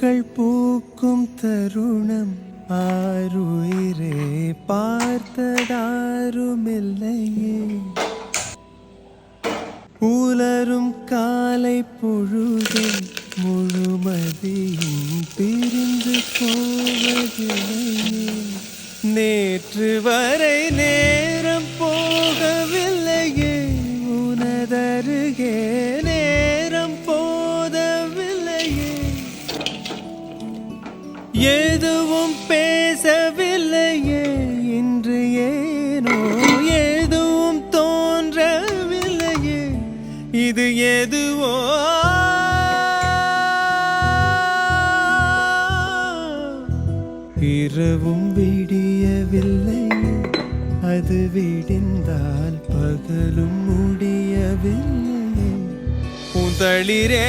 பூக்கள் பூக்கும் தருணம் ஆருயிரே பார்த்ததாருமில்லையே. உலரும் காலை பொழுதில் முழுமதியும் பிரிந்து போவதில்லையே. நேற்று வரை நேரம் போகவில்லையே, உனதருகே நேரம் போதவில்லையே. எதுவும் பேசவில்லையே இன்று, ஏனோ எதுவும் தோன்றவில்லையே. இது எதுவோ இரவும் விடியவில்லை, அது விடிந்தால் பகலும் முடியவில்லை. உன் தளிரே